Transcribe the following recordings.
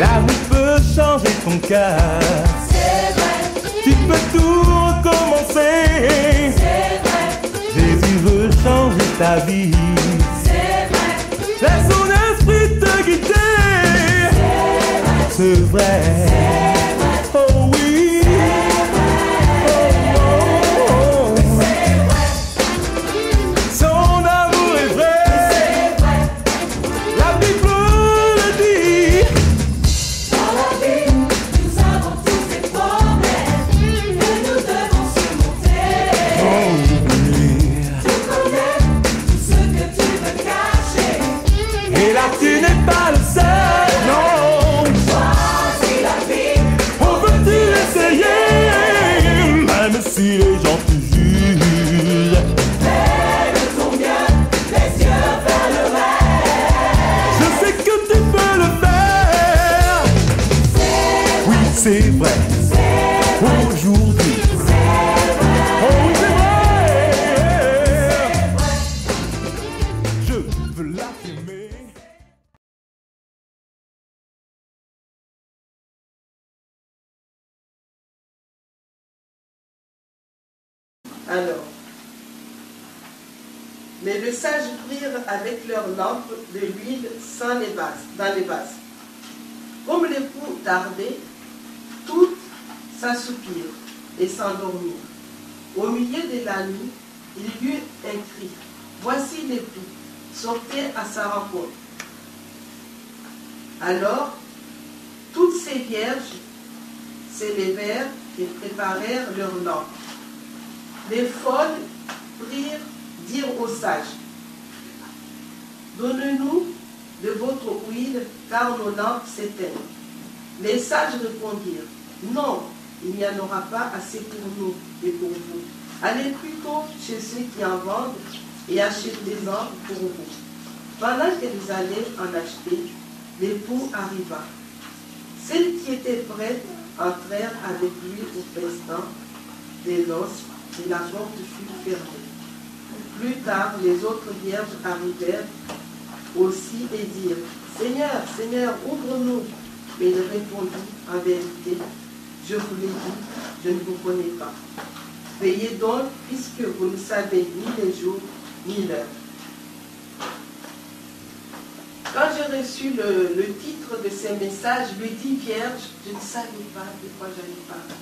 L'amour peut changer ton cœur. C'est vrai. Tu peux tout recommencer. C'est vrai. Jésus veut changer ta vie. C'est vrai. Laisse son esprit te guider. C'est vrai. Oh oui. Son amour est vrai. La Bible le dit. Dans la vie, nous avons tous des problèmes que nous devons surmonter. Oh oui. Tu connais tout ce que tu veux cacher. Et là tu n'es pas le seul. Non. Choisis la vie. On veut-tu essayer? Même si les gens te jugent. Fais de ton mieux, les yeux vers le rêve. Je sais que tu peux le faire. Oui, c'est vrai. Aujourd'hui. Oh oui, c'est vrai. Je veux l'affirmer. Alors, mais le sage prirent avec leurs lampes de l'huile dans les vases. Comme l'époux tardait, toutes s'assoupirent et s'endormirent. Au milieu de la nuit, il y eut un cri. Voici l'époux, sortez à sa rencontre. Alors, toutes ces vierges s'élevèrent et préparèrent leurs lampes. Les folles dirent aux sages, donnez-nous de votre huile, car nos lampes s'éteignent. Les sages répondirent, non, il n'y en aura pas assez pour nous et pour vous. Allez plutôt chez ceux qui en vendent et achetez-en pour vous. Pendant qu'elles allaient en acheter, l'époux arriva. Celles qui étaient prêtes entrèrent avec lui au festin des noces et la porte fut fermée. Plus tard, les autres vierges arrivèrent aussi et dirent, Seigneur, Seigneur, ouvre-nous. Mais il répondit, en vérité, je vous l'ai dit, je ne vous connais pas. Veillez donc, puisque vous ne savez ni les jours ni l'heure. Quand j'ai reçu le titre de ces messages, les 10 vierges, je ne savais pas de quoi j'allais parler.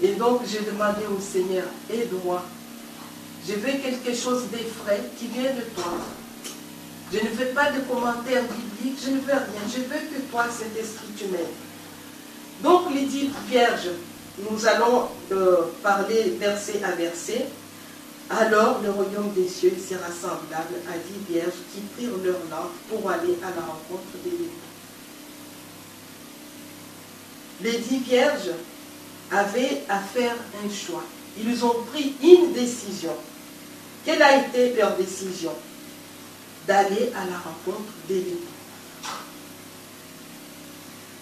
Et donc j'ai demandé au Seigneur, aide-moi. Je veux quelque chose de frais qui vient de toi. Je ne veux pas de commentaires bibliques, je ne veux rien. Je veux que toi, Saint-Esprit, tu m'aides. Donc les 10 vierges, nous allons parler verset à verset. Alors le royaume des cieux sera semblable à 10 vierges qui prirent leur lampe pour aller à la rencontre de l'époux. Les 10 vierges avaient à faire un choix. Ils ont pris une décision. Quelle a été leur décision? D'aller à la rencontre de l'époux.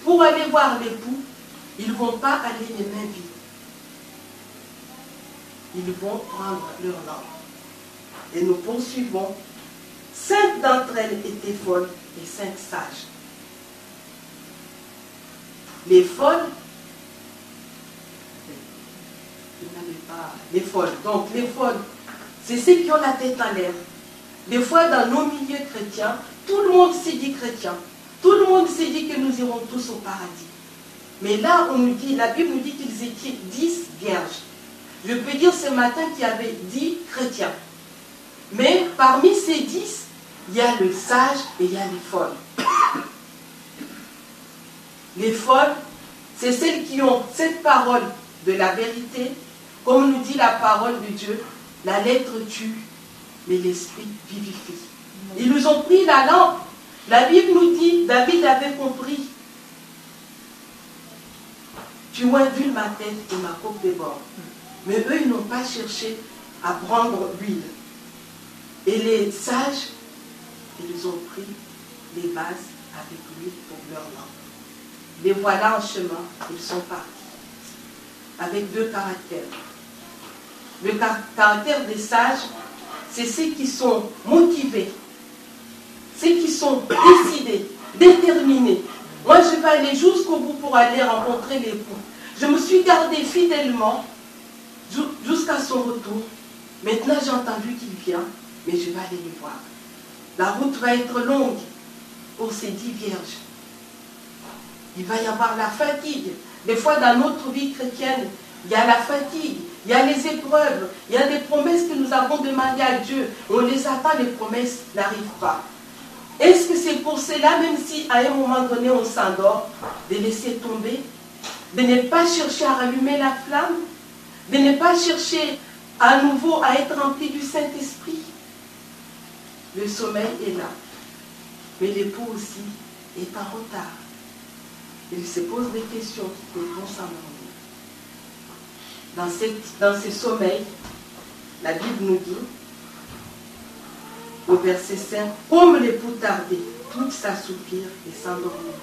Pour aller voir l'époux, ils ne vont pas aller les mains vides. Ils vont prendre leur lampe. Et nous poursuivons. 5 d'entre elles étaient folles et 5 sages. Les folles, les folles. Donc les folles, c'est ceux qui ont la tête en l'air. Des fois dans nos milieux chrétiens, tout le monde s'est dit chrétien. Tout le monde s'est dit que nous irons tous au paradis. Mais là, on nous dit, la Bible nous dit qu'ils étaient 10 vierges. Je peux dire ce matin qu'il y avait 10 chrétiens. Mais parmi ces 10, il y a le sage et il y a les folles. Les folles, c'est celles qui ont cette parole de la vérité. Comme nous dit la parole de Dieu, la lettre tue, mais l'esprit vivifie. Ils nous ont pris la lampe. La Bible nous dit, David avait compris. Tu induis ma tête et ma coupe déborde. Mais eux, ils n'ont pas cherché à prendre l'huile. Et les sages, ils ont pris les vases avec l'huile pour leur lampe. Les voilà en chemin, ils sont partis. Avec 2 caractères. Le caractère des sages, c'est ceux qui sont motivés, ceux qui sont décidés, déterminés Moi, je vais aller jusqu'au bout pour aller rencontrer l'époux. Je me suis gardée fidèlement jusqu'à son retour. Maintenant, j'ai entendu qu'il vient, mais je vais aller le voir. La route va être longue pour ces 10 vierges. Il va y avoir la fatigue. Des fois, dans notre vie chrétienne, il y a la fatigue, il y a les épreuves, il y a des promesses que nous avons demandées à Dieu. On les attend, les promesses n'arrivent pas. Est-ce que c'est pour cela, même si à un moment donné on s'endort, de laisser tomber, de ne pas chercher à rallumer la flamme, de ne pas chercher à nouveau à être rempli du Saint-Esprit? Le sommeil est là, mais l'époux aussi est en retard. Il se pose des questions qui vont s'endormir. Dans ce sommeil, la Bible nous dit, au verset 5, comme l'époux tardait, tout s'assoupir et s'endormir.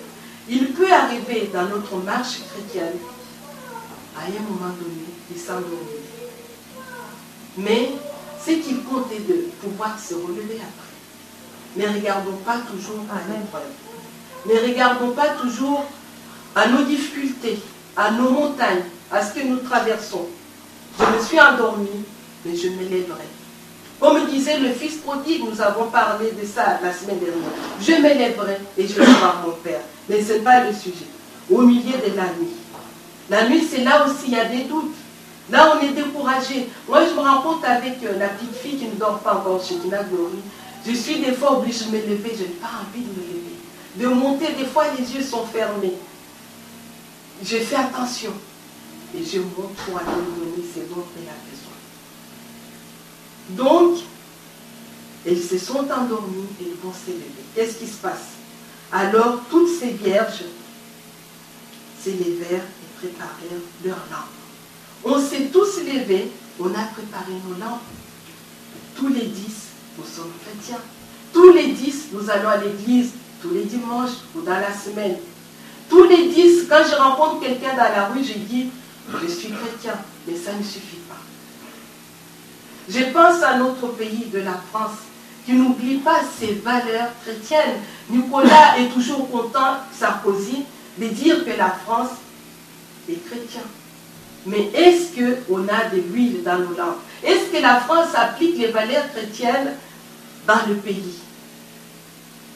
Il peut arriver dans notre marche chrétienne, à un moment donné, de s'endormir. Mais ce qui compte est de pouvoir se relever après. Ne regardons pas toujours à l'épreuve. Ne regardons pas toujours à nos difficultés, à nos montagnes, à ce que nous traversons. Je me suis endormi, mais je me lèverai. Comme disait le fils prodigue, nous avons parlé de ça la semaine dernière. Je me lèverai et je vais voir mon père. Mais ce n'est pas le sujet. Au milieu de la nuit. La nuit, c'est là aussi, il y a des doutes. Là, on est découragé. Moi, je me rends compte avec la petite fille qui ne dort pas encore chez Kina Glory. Je suis des fois obligée de me lever. Je n'ai pas envie de me lever. De monter, des fois, les yeux sont fermés. Je fais attention. Et je monte pour aller me donner ce dont elle a besoin. Donc, elles se sont endormies et elles vont se lever. Qu'est-ce qui se passe? Alors, toutes ces vierges s'élevèrent et préparèrent leurs lampes. On s'est tous levés, on a préparé nos lampes. Tous les 10, nous sommes chrétiens. Tous les 10, nous allons à l'église, tous les dimanches ou dans la semaine. Tous les 10, quand je rencontre quelqu'un dans la rue, je dis, je suis chrétien, mais ça ne suffit pas. Je pense à notre pays de la France, qui n'oublie pas ses valeurs chrétiennes. Nicolas est toujours content, Sarkozy, de dire que la France est chrétienne. Mais est-ce qu'on a de l'huile dans nos lampes? Est-ce que la France applique les valeurs chrétiennes dans le pays?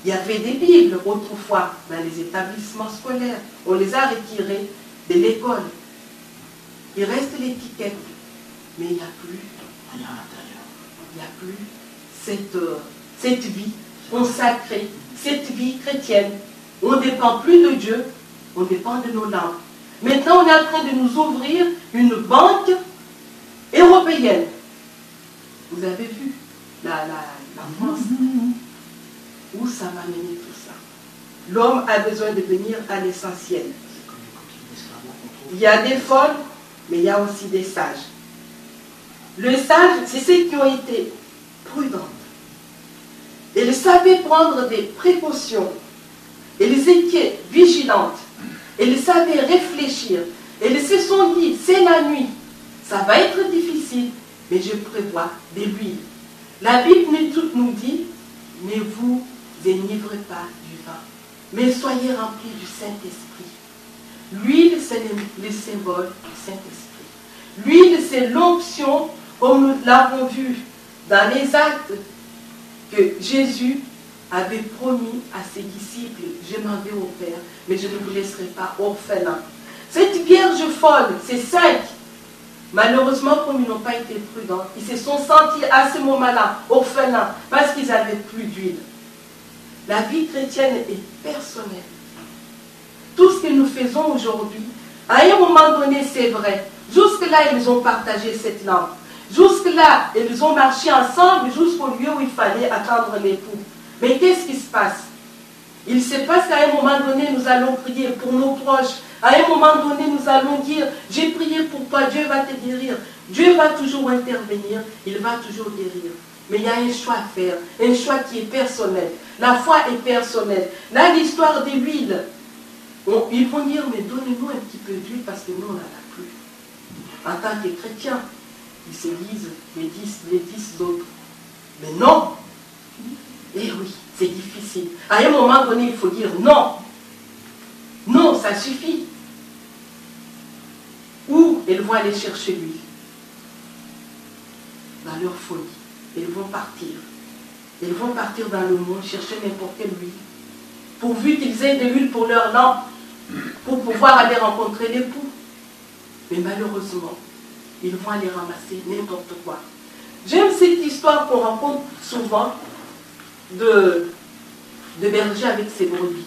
Il y avait des Bibles autrefois dans les établissements scolaires. On les a retirées de l'école. Il reste l'étiquette, mais il n'y a plus rien à l'intérieur. Il n'y a plus cette vie consacrée, cette vie chrétienne. On ne dépend plus de Dieu, on dépend de nos lampes. Maintenant, on est en train de nous ouvrir une banque européenne. Vous avez vu la France, où ça va mener tout ça. L'homme a besoin de venir à l'essentiel. Il y a des folles, mais il y a aussi des sages. Les sages, c'est ceux qui ont été prudentes. Elles savaient prendre des précautions. Elles étaient vigilantes. Elles savaient réfléchir. Elles se sont dit, c'est la nuit. Ça va être difficile, mais je prévois de l'huile. La Bible nous dit, ne vous dénivrez pas du vin, mais soyez remplis du Saint-Esprit. L'huile, c'est le symbole du Saint-Esprit. L'huile, c'est l'onction, comme nous l'avons vu dans les actes, que Jésus avait promis à ses disciples, je m'en vais au Père, mais je ne vous laisserai pas orphelins. Cette vierge folle, ces 5, malheureusement, comme ils n'ont pas été prudents, ils se sont sentis à ce moment-là orphelins parce qu'ils n'avaient plus d'huile. La vie chrétienne est personnelle. Tout ce que nous faisons aujourd'hui, à un moment donné, c'est vrai. Jusque-là, ils ont partagé cette lampe. Jusque-là, ils ont marché ensemble jusqu'au lieu où il fallait attendre l'époux. Mais qu'est-ce qui se passe? Il se passe qu'à un moment donné, nous allons prier pour nos proches. À un moment donné, nous allons dire, j'ai prié pour toi, Dieu va te guérir. Dieu va toujours intervenir, il va toujours guérir. Mais il y a un choix à faire, un choix qui est personnel. La foi est personnelle. Là, l'histoire de l'huile, ils vont dire, mais donnez-nous un petit peu d'huile parce que nous, on n'en a plus. En tant que chrétiens, ils se disent, les 10 autres. Mais non! Eh oui, c'est difficile. À un moment donné, il faut dire non. Non, ça suffit. Où elles vont aller chercher l'huile? Dans leur folie. Elles vont partir. Elles vont partir dans le monde chercher n'importe quelle huile. Pourvu qu'ils aient de l'huile pour leur lampe, pour pouvoir aller rencontrer l'époux. Mais malheureusement, ils vont aller ramasser n'importe quoi. J'aime cette histoire qu'on rencontre souvent de berger avec ses brebis.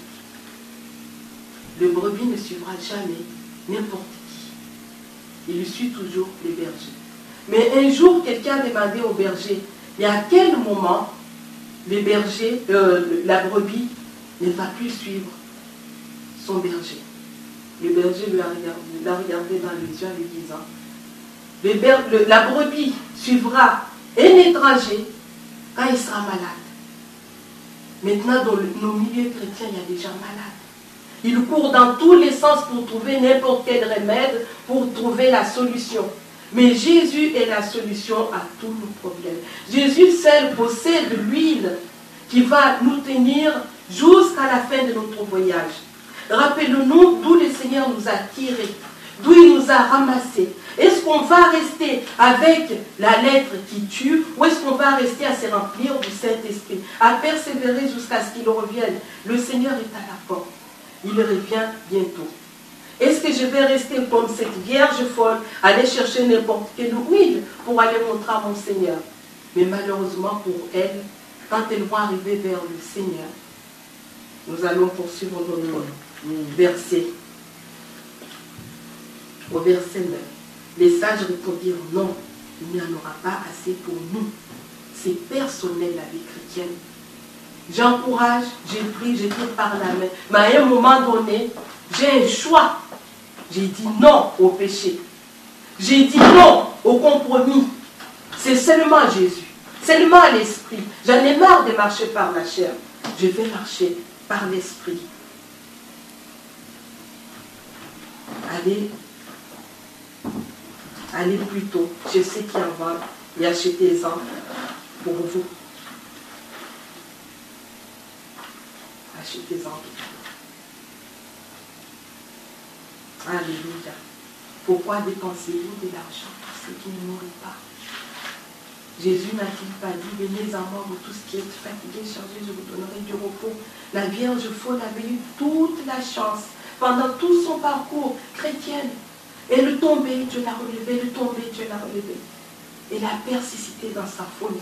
Le brebis ne suivra jamais n'importe qui. Il suit toujours les bergers. Mais un jour, quelqu'un a demandé au berger, et à quel moment les bergers, la brebis ne va plus suivre son berger? Le berger l'a regardé dans les yeux en lui disant, la brebis suivra un étranger quand il sera malade. Maintenant, dans nos milieux chrétiens, il y a des gens malades. Ils courent dans tous les sens pour trouver n'importe quel remède, pour trouver la solution. Mais Jésus est la solution à tous nos problèmes. Jésus seul possède l'huile qui va nous tenir jusqu'à la fin de notre voyage. Rappelons-nous d'où le Seigneur nous a tirés, d'où il nous a ramassés. Est-ce qu'on va rester avec la lettre qui tue ou est-ce qu'on va rester à se remplir du Saint-Esprit, à persévérer jusqu'à ce qu'il revienne? Le Seigneur est à la porte. Il revient bientôt. Est-ce que je vais rester comme cette vierge folle, aller chercher n'importe quelle huile pour aller montrer à mon Seigneur? Mais malheureusement pour elles, quand elles vont arriver vers le Seigneur, nous allons poursuivre notre verset. Au verset 9, les sages répondirent non, il n'y en aura pas assez pour nous. C'est personnel la vie chrétienne. J'encourage, j'ai pris, j'ai pris par la main. Mais à un moment donné, j'ai un choix. J'ai dit non au péché. J'ai dit non au compromis. C'est seulement Jésus, seulement l'Esprit. J'en ai marre de marcher par la chair. Je vais marcher par l'Esprit. Allez plutôt chez ceux qui en vendent et achetez-en pour vous. Achetez-en. Alléluia. Pourquoi dépensez-vous de l'argent pour ceux qui ne mourront pas? Jésus n'a-t-il pas dit, venez à moi, vous tous qui êtes fatigués, chargés, je vous donnerai du repos. La Vierge folle avait eu toute la chance, pendant tout son parcours chrétien. Elle tombait, Dieu l'a relevée, elle tombait, Dieu l'a relevée. Elle a persisté dans sa folie.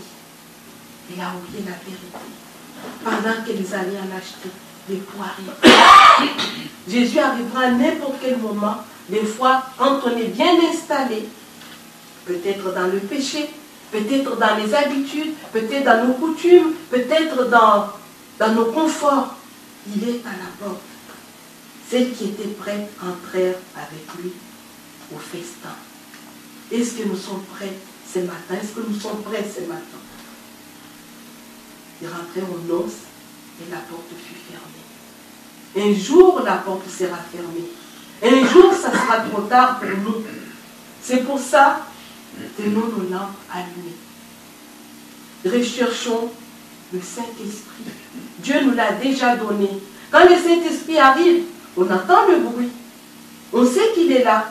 Elle a oublié la vérité. Pendant qu'elles allaient en acheter, les poiriers. Jésus arrivera à n'importe quel moment, des fois, quand on est bien installé, peut-être dans le péché, peut-être dans les habitudes, peut-être dans nos coutumes, peut-être dans nos conforts. Il est à la porte. Celles qui étaient prêtes entrèrent avec lui au festin. Est-ce que nous sommes prêts ce matin? Est-ce que nous sommes prêts ce matin? Ils rentrèrent aux noces et la porte fut fermée. Un jour, la porte sera fermée. Un jour, ça sera trop tard pour nous. C'est pour ça, tenons nos lampes allumées. Recherchons le Saint-Esprit. Dieu nous l'a déjà donné. Quand le Saint-Esprit arrive, on entend le bruit. On sait qu'il est là.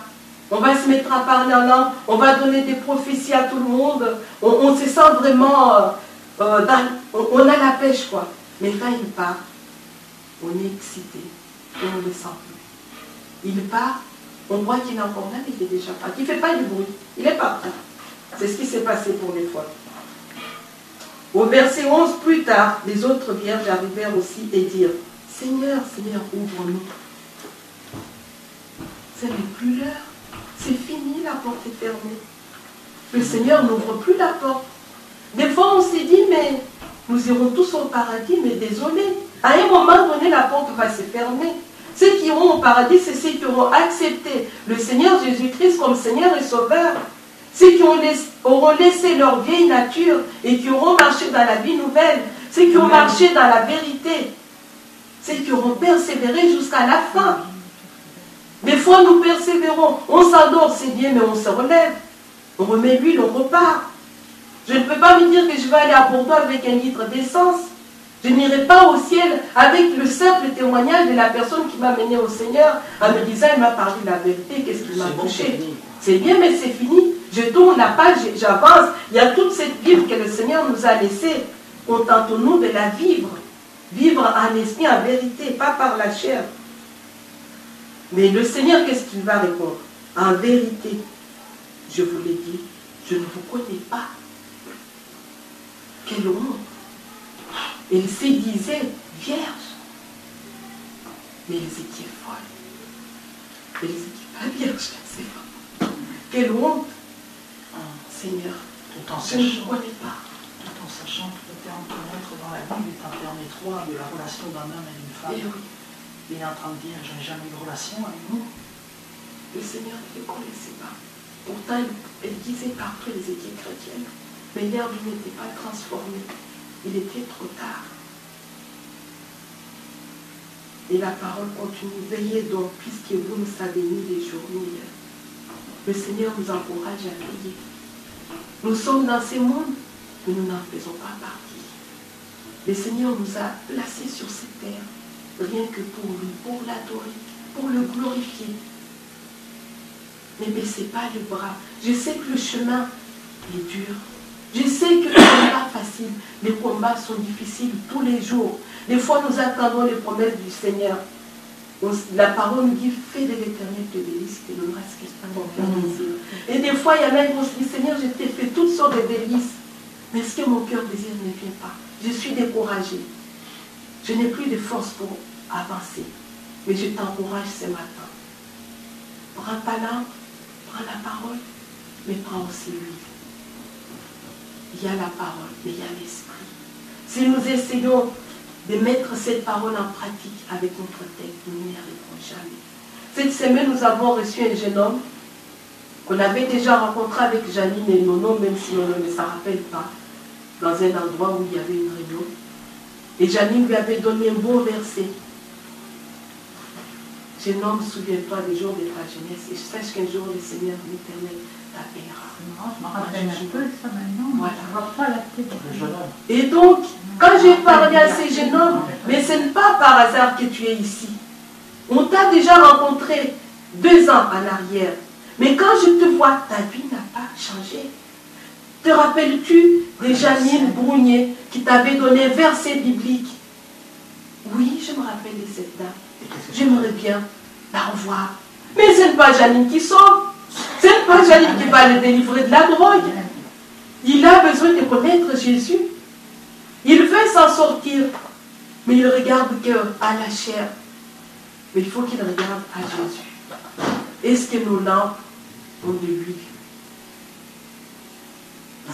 On va se mettre à parler en langue. On va donner des prophéties à tout le monde. On se sent vraiment... on a la pêche, quoi. Mais quand il part, on est excité. Et on ne le sent plus. Il part, on voit qu'il est encore là, mais il est déjà parti. Il ne fait pas du bruit. Il est parti. C'est ce qui s'est passé pour les folles. Au verset 11, plus tard, les autres vierges arrivèrent aussi et dirent, Seigneur, Seigneur, ouvre-nous. Ce n'est plus l'heure. C'est fini, la porte est fermée. Le Seigneur n'ouvre plus la porte. Des fois, on s'est dit, mais nous irons tous au paradis, mais désolé. À un moment donné, la porte va se fermer. Ceux qui iront au paradis, c'est ceux qui auront accepté le Seigneur Jésus-Christ comme Seigneur et Sauveur. Ceux qui auront laissé leur vieille nature et qui auront marché dans la vie nouvelle. Ceux qui ont marché dans la vérité. Ceux qui auront persévéré jusqu'à la fin. Des fois, nous persévérons. On s'endort, c'est bien, mais on se relève. On remet l'huile, on repart. Je ne peux pas me dire que je vais aller à Bordeaux avec un litre d'essence. Je n'irai pas au ciel avec le simple témoignage de la personne qui m'a mené au Seigneur en me disant, il m'a parlé de la vérité, qu'est-ce qu'il m'a touché. C'est bien, mais c'est fini. Je tourne la page, j'avance. Il y a toute cette Bible que le Seigneur nous a laissée. Contentons-nous de la vivre. Vivre en esprit, en vérité, pas par la chair. Mais le Seigneur, qu'est-ce qu'il va répondre? En vérité, je vous l'ai dit, je ne vous connais pas. Quelle honte! Ils se disaient vierges. Mais ils étaient folles. Ils n'étaient pas vierges, c'est pas. Quelle honte! Seigneur, Tout en je ne sachant, vous connais pas. tout en sachant que le terme connaître dans la Bible est un terme étroit de la relation d'un homme et d'une femme. Et oui, Il est en train de dire, je n'ai jamais eu de relation avec vous. le Seigneur ne les connaissait pas. Pourtant, elle disait partout les étaient chrétiennes. Mais l'herbe n'était pas transformée. Il était trop tard. Et la parole continue. Veillez donc, puisque vous ne savez ni les jours ni l'heure. Le Seigneur nous encourage à veiller. Nous sommes dans ce monde, mais nous n'en faisons pas partie. Le Seigneur nous a placés sur cette terre, rien que pour lui, pour l'adorer, pour le glorifier. Ne baissez pas les bras. Je sais que le chemin est dur. Je sais que ce n'est pas facile. Les combats sont difficiles tous les jours. Des fois, nous attendons les promesses du Seigneur. La parole nous dit, fais de l'Éternel tes délices, que le reste reste pas mon cœur désire. Et des fois, il y en a qui vont se dire, Seigneur, je t'ai fait toutes sortes de délices. Mais est-ce que mon cœur désire ne vient pas? Je suis découragée. Je n'ai plus de force pour avancer. Mais je t'encourage ce matin. Prends ta langue, prends la parole, mais prends aussi l'huile. Il y a la parole, mais il y a l'esprit. Si nous essayons de mettre cette parole en pratique avec notre tête, nous n'y arriverons jamais. Cette semaine, nous avons reçu un jeune homme qu'on avait déjà rencontré avec Janine et Nono, même si Nono ne s'en rappelle pas, dans un endroit où il y avait une réunion. Et Janine lui avait donné un beau verset. Jeune homme, souviens-toi des jours de ta jeunesse et sache qu'un jour le Seigneur l'Éternel t'appellera. Non, je me rappelle un peu ça maintenant. Voilà. Je ne vois pas la tête. Le jeune homme. Et donc, quand j'ai parlé à ces jeunes hommes, mais ce n'est pas par hasard que tu es ici. On t'a déjà rencontré 2 ans en arrière. Mais quand je te vois, ta vie n'a pas changé. Te rappelles-tu de Janine Brounier qui t'avait donné un verset biblique? Oui, je me rappelle de cette dame. J'aimerais bien la revoir. Mais ce n'est pas Janine qui sauve. Ce n'est pas Janine qui va le délivrer de la drogue. Il a besoin de connaître Jésus. Il veut s'en sortir. Mais il regarde qu'à la chair. Mais il faut qu'il regarde à Jésus. Est-ce que nos lampes ont de l'huile?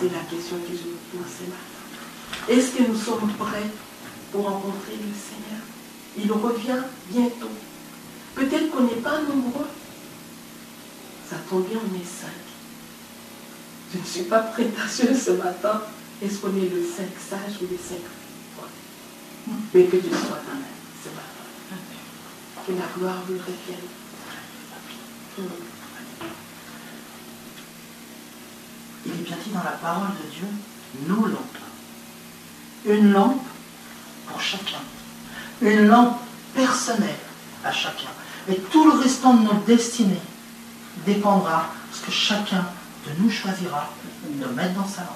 C'est la question que je me pose ce matin. Est-ce que nous sommes prêts pour rencontrer le Seigneur? Il revient bientôt. Peut-être qu'on n'est pas nombreux. Ça tombe bien, on est 5. Je ne suis pas prétentieuse ce matin. Est-ce qu'on est le 5 sage ou le 5 folles? Mais que je sois dans la ce matin. Que la gloire lui revienne. Il est bien dit dans la parole de Dieu, nos lampes. Une lampe pour chacun. Une lampe personnelle à chacun. Et tout le restant de notre destinée dépendra de ce que chacun de nous choisira de mettre dans sa lampe.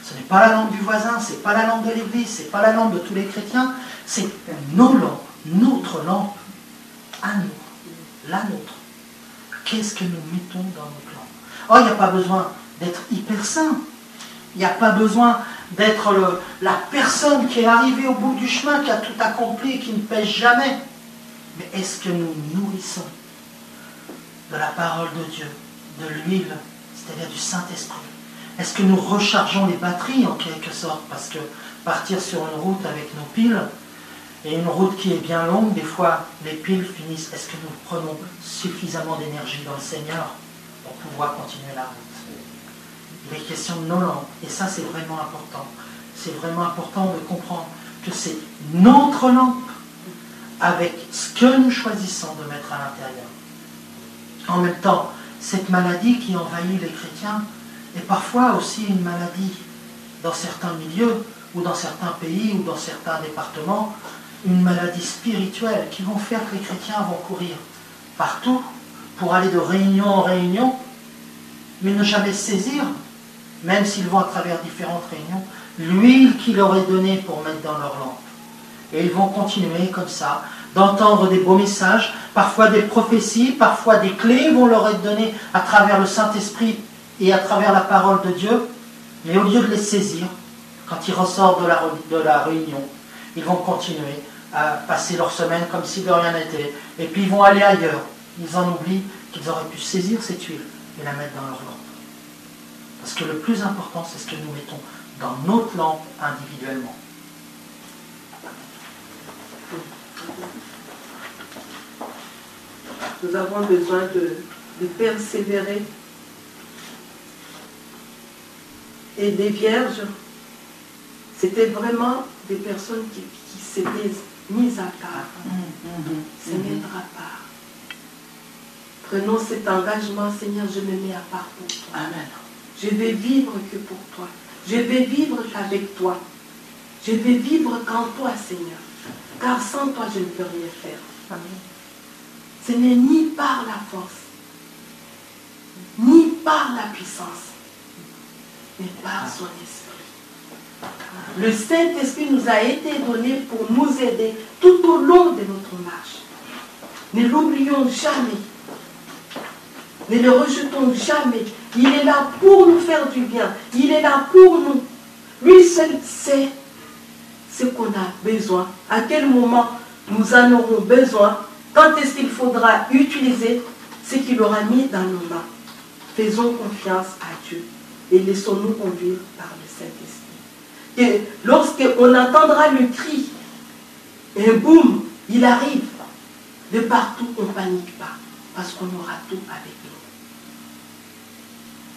Ce n'est pas la lampe du voisin, ce n'est pas la lampe de l'église, ce n'est pas la lampe de tous les chrétiens, c'est nos lampes, notre lampe, à nous, la nôtre. Qu'est-ce que nous mettons dans notre lampe? Oh, il n'y a pas besoin d'être hyper saint. Il n'y a pas besoin d'être la personne qui est arrivée au bout du chemin, qui a tout accompli et qui ne pêche jamais. Mais est-ce que nous nourrissons de la parole de Dieu, de l'huile, c'est-à-dire du Saint-Esprit? Est-ce que nous rechargeons les batteries en quelque sorte? Parce que partir sur une route avec nos piles, et une route qui est bien longue, des fois les piles finissent. Est-ce que nous prenons suffisamment d'énergie dans le Seigneur pour pouvoir continuer la route? Il est question de nos lampes, et ça c'est vraiment important. C'est vraiment important de comprendre que c'est notre lampe avec ce que nous choisissons de mettre à l'intérieur. En même temps, cette maladie qui envahit les chrétiens est parfois aussi une maladie dans certains milieux ou dans certains pays, ou dans certains départements, une maladie spirituelle qui vont faire que les chrétiens vont courir partout pour aller de réunion en réunion, mais ne jamais saisir, même s'ils vont à travers différentes réunions, l'huile qu'il leur est donnée pour mettre dans leur lampe. Et ils vont continuer comme ça, d'entendre des beaux messages, parfois des prophéties, parfois des clés vont leur être données à travers le Saint-Esprit et à travers la parole de Dieu, mais au lieu de les saisir, quand ils ressortent de la réunion, ils vont continuer à passer leur semaine comme si de rien n'était, et puis ils vont aller ailleurs. Ils en oublient qu'ils auraient pu saisir cette huile et la mettre dans leur lampe. Parce que le plus important, c'est ce que nous mettons dans notre lampe individuellement. Nous avons besoin de persévérer. Et les vierges, c'était vraiment des personnes qui s'étaient mises à part, se mettre à part. Prenons cet engagement, Seigneur, je me mets à part pour toi. Amen. Je vais vivre que pour toi. Je vais vivre qu'avec toi. Je vais vivre qu'en toi, Seigneur. Car sans toi, je ne peux rien faire. Amen. Ce n'est ni par la force, ni par la puissance, mais par son esprit. Le Saint-Esprit nous a été donné pour nous aider tout au long de notre marche. Ne l'oublions jamais. Ne le rejetons jamais. Il est là pour nous faire du bien. Il est là pour nous. Lui seul sait ce qu'on a besoin, à quel moment nous en aurons besoin, quand est-ce qu'il faudra utiliser ce qu'il aura mis dans nos mains. Faisons confiance à Dieu et laissons-nous conduire par le Saint-Esprit. Et lorsqu'on entendra le cri, un boum, il arrive, de partout, on ne panique pas, parce qu'on aura tout avec nous.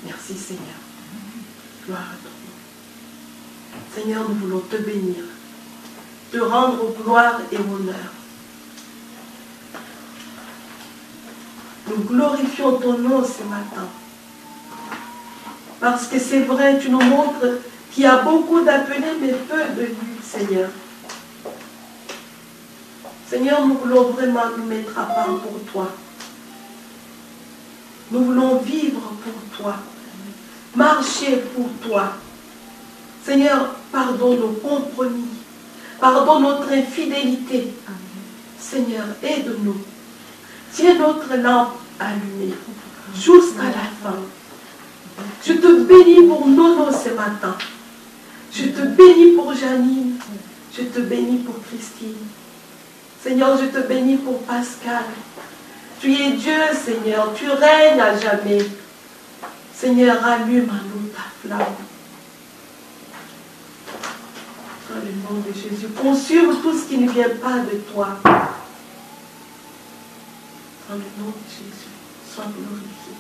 Merci Seigneur. Gloire à toi. Seigneur, nous voulons te bénir, te rendre gloire et honneur. Nous glorifions ton nom ce matin. Parce que c'est vrai, tu nous montres qu'il y a beaucoup d'appelés, mais peu de vus, Seigneur. Seigneur, nous voulons vraiment nous mettre à part pour toi. Nous voulons vivre pour toi. Marcher pour toi. Seigneur, pardonne nos compromis. Pardonne notre infidélité. Seigneur, aide-nous. Tiens notre lampe allumée jusqu'à la fin. Je te bénis pour Nono ce matin. Je te bénis pour Janine. Je te bénis pour Christine. Seigneur, je te bénis pour Pascal. Tu es Dieu, Seigneur. Tu règnes à jamais. Seigneur, allume à nous ta flamme. Dans le nom de Jésus, consume tout ce qui ne vient pas de toi. Dans le nom de Jésus, sois glorifié.